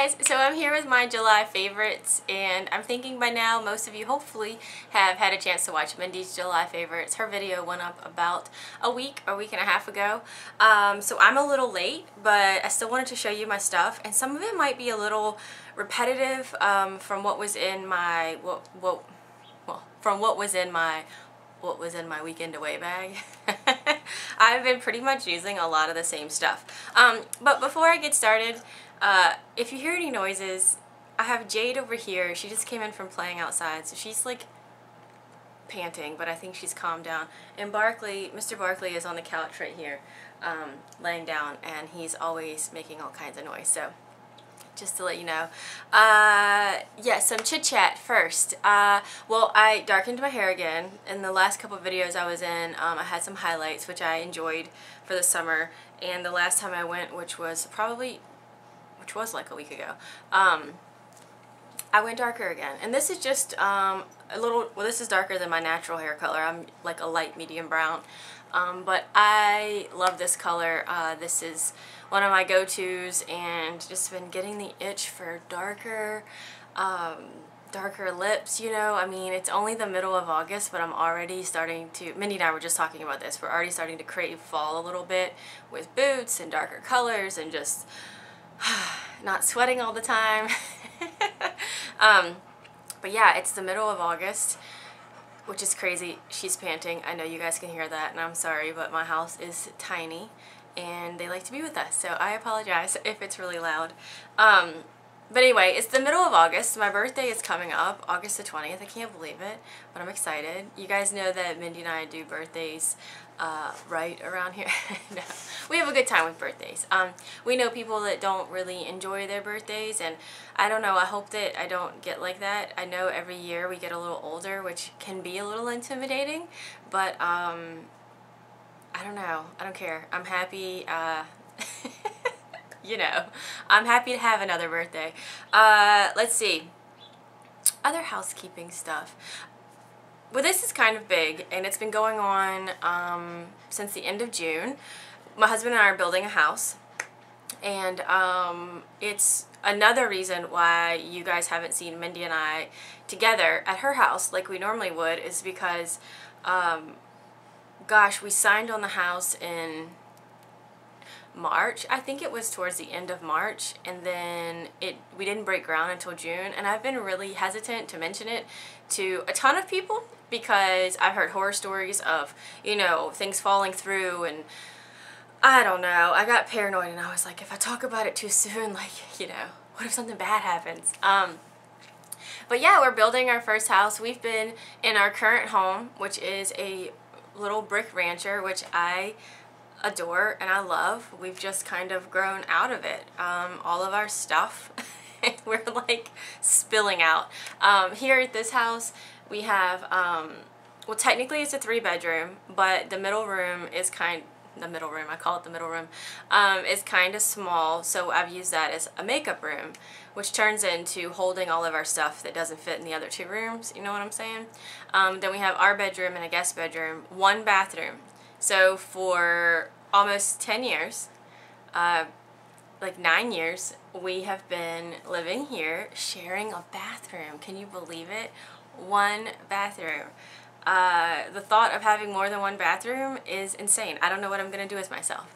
guys, so I'm here with my July favorites, and I'm thinking by now most of you hopefully have had a chance to watch Mindy's July favorites. Her video went up about a week and a half ago, so I'm a little late, but I still wanted to show you my stuff, and some of it might be a little repetitive from what was in my weekend away bag. I've been pretty much using a lot of the same stuff. But before I get started, if you hear any noises, I have Jade over here. She just came in from playing outside, so she's like panting, but I think she's calmed down. And Barkley, Mr. Barkley is on the couch right here, laying down, and he's always making all kinds of noise, so just to let you know. Yeah, some chit chat first. Well, I darkened my hair again. In the last couple of videos I was in, I had some highlights, which I enjoyed for the summer, and the last time I went, which was like a week ago, I went darker again. And this is just this is darker than my natural hair color. I'm like a light medium brown. But I love this color. This is one of my go-tos, and just been getting the itch for darker lips, you know. I mean, it's only the middle of August, but I'm already starting to, Mindy and I were just talking about this, we're already starting to crave fall a little bit with boots and darker colors and just not sweating all the time. But yeah, it's the middle of August, which is crazy. She's panting. I know you guys can hear that, and I'm sorry, but my house is tiny and they like to be with us, so I apologize if it's really loud. But anyway, it's the middle of August. My birthday is coming up, August the 20th. I can't believe it, but I'm excited. You guys know that Mindy and I do birthdays right around here. No, we have a good time with birthdays. We know people that don't really enjoy their birthdays, and I don't know, I hope that I don't get like that. I know every year we get a little older, which can be a little intimidating, but I don't know. I don't care. I'm happy. You know, I'm happy to have another birthday. Let's see. Other housekeeping stuff. Well, this is kind of big, and it's been going on since the end of June. My husband and I are building a house, and it's another reason why you guys haven't seen Mindy and I together at her house like we normally would, is because, gosh, we signed on the house in March. I think it was towards the end of March, and then we didn't break ground until June, and I've been really hesitant to mention it to a ton of people because I've heard horror stories of, you know, things falling through, and I don't know, I got paranoid, and I was like, if I talk about it too soon, like, you know, what if something bad happens? But yeah, we're building our first house. We've been in our current home, which is a little brick rancher, which I adore and I love. We've just kind of grown out of it. All of our stuff, we're like spilling out. Here at this house, we have, well, technically it's a 3-bedroom, but the middle room is I call it the middle room, is kind of small, so I've used that as a makeup room, which turns into holding all of our stuff that doesn't fit in the other 2 rooms, you know what I'm saying? Then we have our bedroom and a guest bedroom, 1 bathroom. So for almost 10 years, like 9 years, we have been living here sharing a bathroom. Can you believe it? 1 bathroom. The thought of having more than 1 bathroom is insane. I don't know what I'm going to do with myself.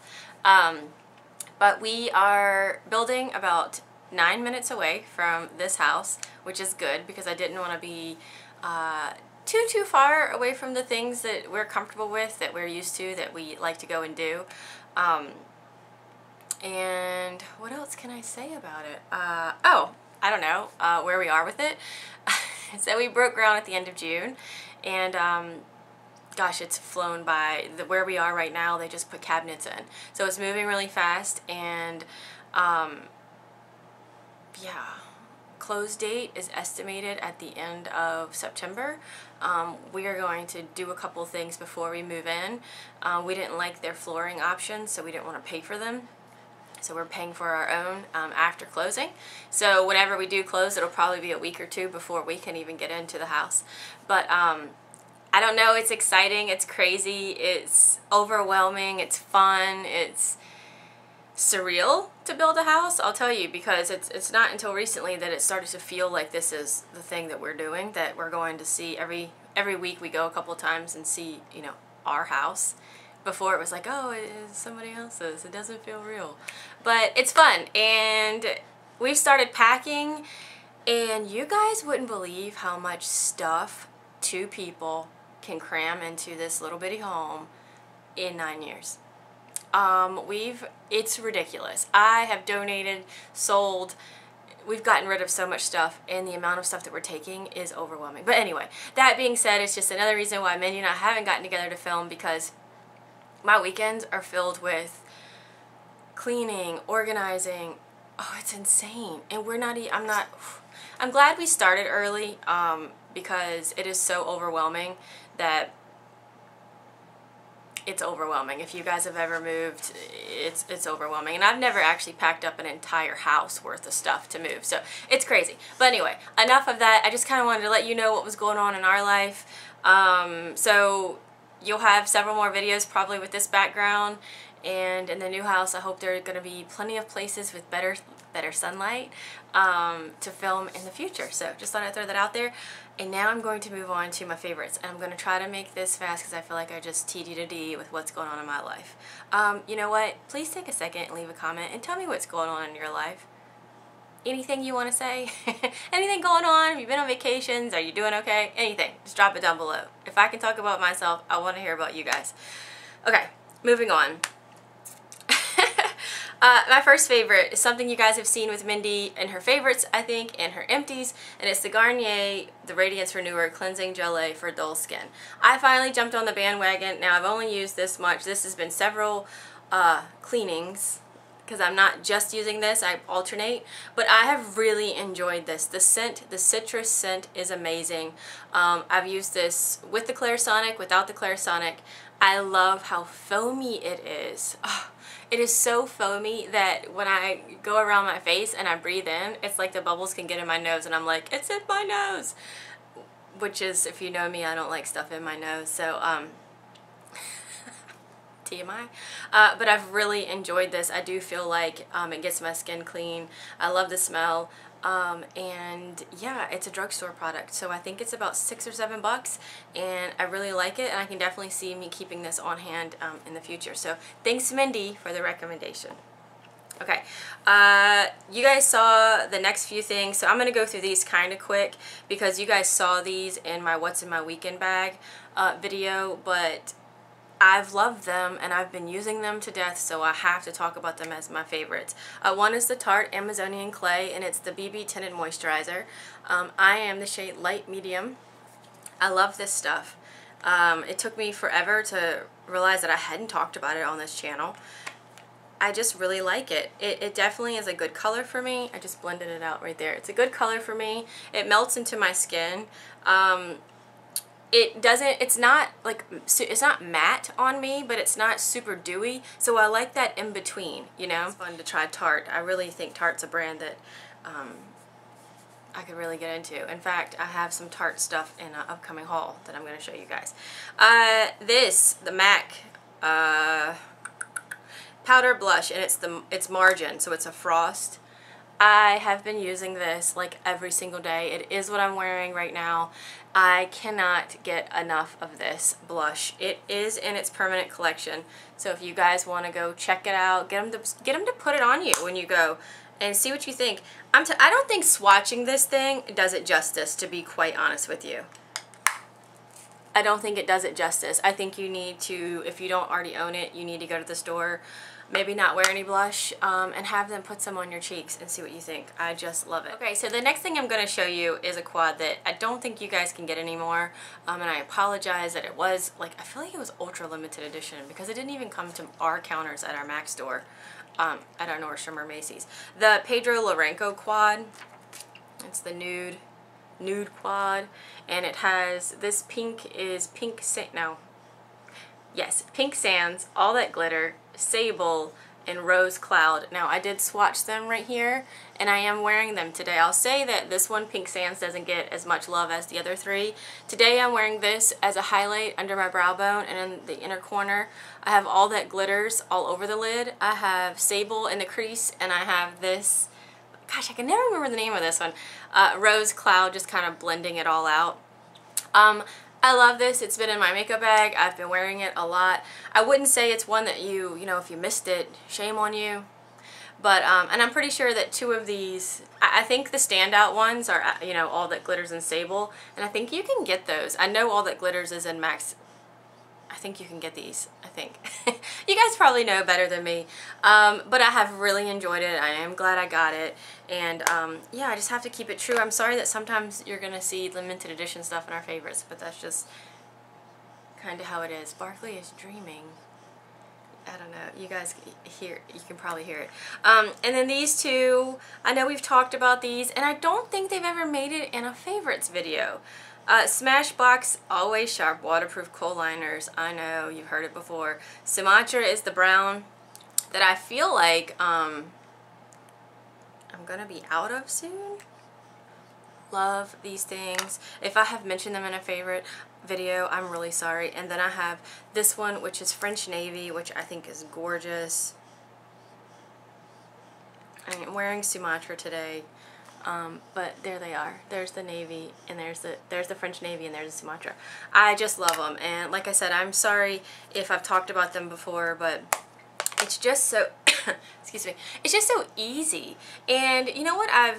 But we are building about 9 minutes away from this house, which is good because I didn't want to be too far away from the things that we're comfortable with, that we're used to, that we like to go and do. And what else can I say about it? Oh, I don't know where we are with it. So we broke ground at the end of June, and gosh, it's flown by. Where we are right now, they just put cabinets in, so it's moving really fast. And yeah, close date is estimated at the end of September. We are going to do a couple things before we move in. We didn't like their flooring options, so we didn't want to pay for them. So we're paying for our own after closing. So whenever we do close, it'll probably be a week or 2 before we can even get into the house. But I don't know, it's exciting, it's crazy, it's overwhelming, it's fun, it's surreal to build a house, I'll tell you, because it's not until recently that it started to feel like this is the thing that we're doing, that we're going to see every week. We go a couple of times and see, you know, our house. Before it was like, oh, it is somebody else's. It doesn't feel real. But it's fun, and we've started packing, and you guys wouldn't believe how much stuff 2 people can cram into this little bitty home in 9 years. It's ridiculous. I have donated, sold, we've gotten rid of so much stuff, and the amount of stuff that we're taking is overwhelming. But anyway, that being said, it's just another reason why Mindy and I haven't gotten together to film, because my weekends are filled with cleaning, organizing. Oh, it's insane. And I'm glad we started early, because it is so overwhelming that it's overwhelming. If you guys have ever moved, it's overwhelming. And I've never actually packed up an entire house worth of stuff to move. So it's crazy. But anyway, enough of that. I just kind of wanted to let you know what was going on in our life. So you'll have several more videos probably with this background, and in the new house I hope there are going to be plenty of places with better sunlight to film in the future. So just thought I'd throw that out there. And now I'm going to move on to my favorites, and I'm going to try to make this fast because I feel like I just TD to D with what's going on in my life. You know what? Please take a second and leave a comment and tell me what's going on in your life. Anything you want to say? Anything going on? Have you been on vacations? Are you doing okay? Anything. Just drop it down below. If I can talk about myself, I want to hear about you guys. Okay, moving on. My first favorite is something you guys have seen with Mindy in her favorites, I think, and her empties, and it's the Garnier, the Radiance Renewer Cleansing Gelee for dull skin. I finally jumped on the bandwagon. Now, I've only used this much. This has been several cleanings, because I'm not just using this, I alternate, but I have really enjoyed this. The scent, the citrus scent is amazing. I've used this with the Clarisonic, without the Clarisonic. I love how foamy it is. Oh, it is so foamy that when I go around my face and I breathe in, it's like the bubbles can get in my nose, and I'm like, it's in my nose. Which is, if you know me, I don't like stuff in my nose, so TMI. But I've really enjoyed this. I do feel like it gets my skin clean. I love the smell. And yeah, it's a drugstore product, so I think it's about $6 or $7, and I really like it, and I can definitely see me keeping this on hand in the future. So thanks, Mindy, for the recommendation. Okay, you guys saw the next few things, so I'm going to go through these kind of quick because you guys saw these in my What's in My Weekend Bag video, but I've loved them and I've been using them to death, so I have to talk about them as my favorites. One is the Tarte Amazonian Clay, and it's the BB Tinted Moisturizer. I am the shade Light Medium. I love this stuff. It took me forever to realize that I hadn't talked about it on this channel. I just really like it. It definitely is a good color for me. I just blended it out right there. It's a good color for me. It melts into my skin. It's not like, it's not matte on me, but it's not super dewy, so I like that in between, you know? It's fun to try Tarte. I really think Tarte's a brand that I could really get into. In fact, I have some Tarte stuff in an upcoming haul that I'm going to show you guys. The MAC powder blush, and it's Margin, so it's a frost. I have been using this like every single day. It is what I'm wearing right now. I cannot get enough of this blush. It is in its permanent collection, so if you guys want to go check it out, get them to put it on you when you go and see what you think. I don't think swatching this thing does it justice, to be quite honest with you. I don't think it does it justice. I think you need to, if you don't already own it, you need to go to the store, maybe not wear any blush, and have them put some on your cheeks and see what you think. I just love it. Okay, so the next thing I'm going to show you is a quad that I don't think you guys can get anymore, and I apologize that it was, like, I feel like it was ultra limited edition because it didn't even come to our counters at our MAC store, at our Nordstrom or Macy's. The Pedro Lourenco quad, it's the Nude quad, and it has, this pink is pink, no, yes, Pink Sands, All That Glitter, Sable, in Rose Cloud. Now I did swatch them right here and I am wearing them today. I'll say that this one, Pink Sands, doesn't get as much love as the other three. Today I'm wearing this as a highlight under my brow bone, and in the inner corner I have all that glitters all over the lid. I have Sable in the crease, and I have this, gosh, I can never remember the name of this one, Rose Cloud, just kind of blending it all out. I love this. It's been in my makeup bag. I've been wearing it a lot. I wouldn't say it's one that you know, if you missed it, shame on you. But, and I'm pretty sure that two of these, I think the standout ones are, you know, All That Glitters and Sable. And I think you can get those. I know All That Glitters is in Max. I think you can get these, I think. You guys probably know better than me. But I have really enjoyed it. I am glad I got it. And yeah, I just have to keep it true. I'm sorry that sometimes you're going to see limited edition stuff in our favorites, but that's just kind of how it is. Barkley is dreaming. I don't know. You guys hear, you can probably hear it. And then these two, I know we've talked about these, and I don't think they've ever made it in a favorites video. Smashbox Always Sharp Waterproof Kohl Liners. I know, you've heard it before. Sumatra is the brown that I feel like I'm gonna be out of soon. Love these things. If I have mentioned them in a favorite video, I'm really sorry. And then I have this one, which is French Navy, which I think is gorgeous. I'm wearing Sumatra today. But there they are. There's the navy, and there's the French Navy, and there's the Sumatra. I just love them, and like I said, I'm sorry if I've talked about them before, but it's just so excuse me, it's just so easy. And you know what, I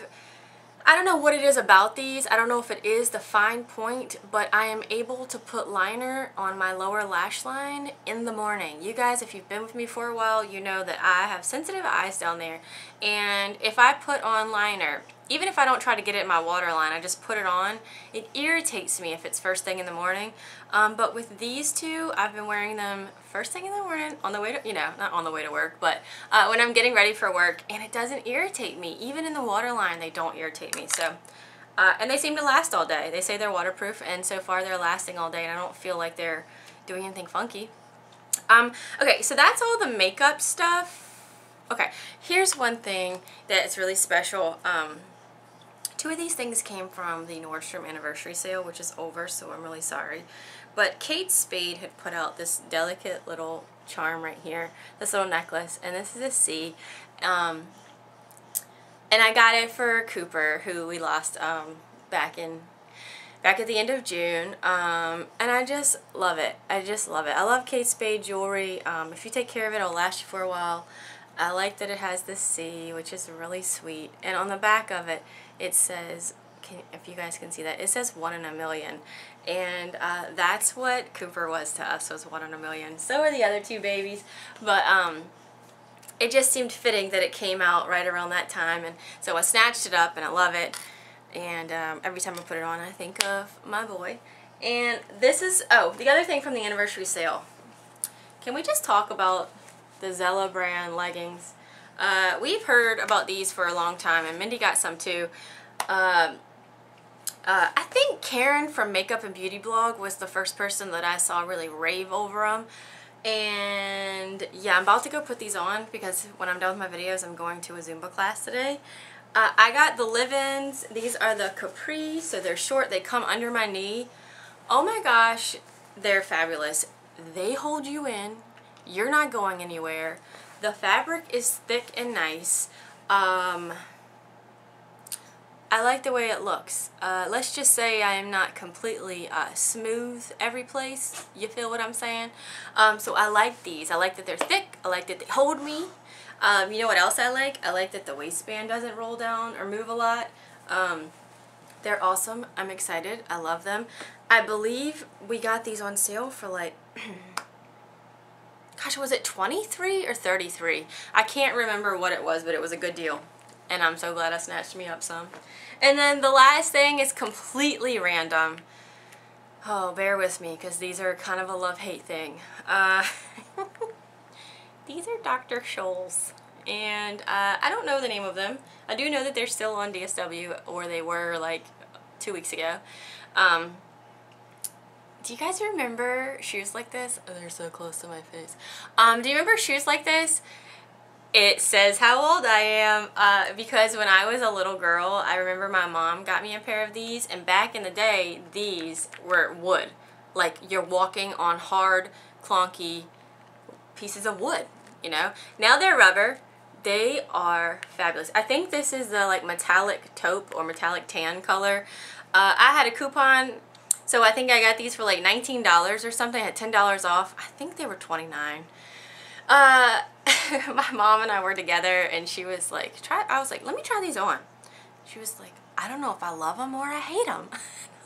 don't know what it is about these. I don't know if it is the fine point, but I am able to put liner on my lower lash line in the morning. You guys, if you've been with me for a while, you know that I have sensitive eyes down there. And if I put on liner, even if I don't try to get it in my waterline, I just put it on, it irritates me if it's first thing in the morning. But with these two, I've been wearing them first thing in the morning, on the way to, you know, not on the way to work, but when I'm getting ready for work, and it doesn't irritate me. Even in the waterline, they don't irritate me. So, and they seem to last all day. They say they're waterproof, and so far they're lasting all day, and I don't feel like they're doing anything funky. Okay, so that's all the makeup stuff. Okay, here's one thing that's really special. Two of these things came from the Nordstrom anniversary sale, which is over, so I'm really sorry. But Kate Spade had put out this delicate little charm right here, this little necklace, and this is a C. And I got it for Cooper, who we lost back at the end of June. And I just love it. I just love it. I love Kate Spade jewelry. If you take care of it, it'll last you for a while. I like that it has this C, which is really sweet. And on the back of it, it says, if you guys can see that, it says 1 in a million. And that's what Cooper was to us, was 1 in a million. So are the other two babies. But it just seemed fitting that it came out right around that time. And so I snatched it up, and I love it. And every time I put it on, I think of my boy. And this is, oh, the other thing from the anniversary sale. Can we just talk about the Zella brand leggings? We've heard about these for a long time, and Mindy got some too. I think Karen from Makeup and Beauty Blog was the first person that I saw really rave over them. And yeah, I'm about to go put these on because when I'm done with my videos, I'm going to a Zumba class today. I got the live-ins. These are the Capri, so they're short. They come under my knee. Oh my gosh, they're fabulous. They hold you in. You're not going anywhere. The fabric is thick and nice. I like the way it looks. Let's just say I am not completely smooth every place. You feel what I'm saying? So I like these. I like that they're thick. I like that they hold me. You know what else I like? I like that the waistband doesn't roll down or move a lot. They're awesome. I'm excited. I love them. I believe we got these on sale for like... Gosh, was it 23 or 33? I can't remember what it was, but it was a good deal. And I'm so glad I snatched me up some. And then the last thing is completely random. Oh, bear with me, because these are kind of a love-hate thing. These are Dr. Scholl's. And I don't know the name of them. I do know that they're still on DSW, or they were like 2 weeks ago. Do you guys remember shoes like this? Oh, they're so close to my face. Do you remember shoes like this? It says how old I am because when I was a little girl, I remember my mom got me a pair of these, and back in the day, these were wood. Like, you're walking on hard, clunky pieces of wood, you know? Now they're rubber. They are fabulous. I think this is the like metallic taupe or metallic tan color. I had a coupon, so I think I got these for like $19 or something. I had $10 off. I think they were $29. My mom and I were together, and she was like, I was like, let me try these on. She was like, I don't know if I love them or I hate them. I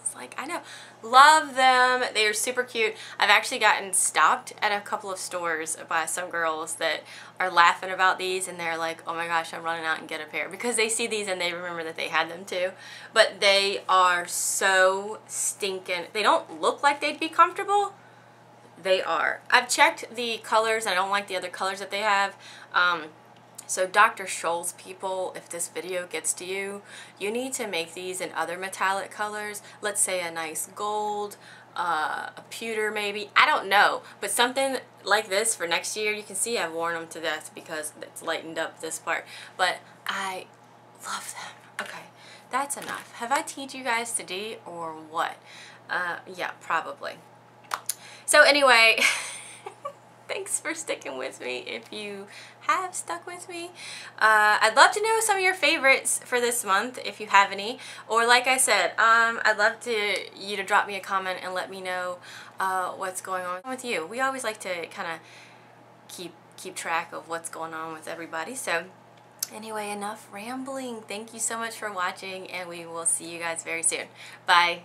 was like, I know. Love them. They are super cute. I've actually gotten stopped at a couple of stores by some girls that are laughing about these, and they're like, oh my gosh, I'm running out and get a pair, because they see these and they remember that they had them too. But they are so stinking. They don't look like they'd be comfortable. They are. I've checked the colors, and I don't like the other colors that they have. So Dr. Scholl's people, if this video gets to you, you need to make these in other metallic colors. Let's say a nice gold, a pewter maybe. I don't know. But something like this for next year. You can see I've worn them to death because it's lightened up this part. But I love them. Okay, that's enough. Have I teed you guys today or what? Yeah, probably. So anyway, thanks for sticking with me if you have stuck with me. I'd love to know some of your favorites for this month, if you have any. Or like I said, I'd love you to drop me a comment and let me know what's going on with you. We always like to kind of keep track of what's going on with everybody. So anyway, enough rambling. Thank you so much for watching, and we will see you guys very soon. Bye.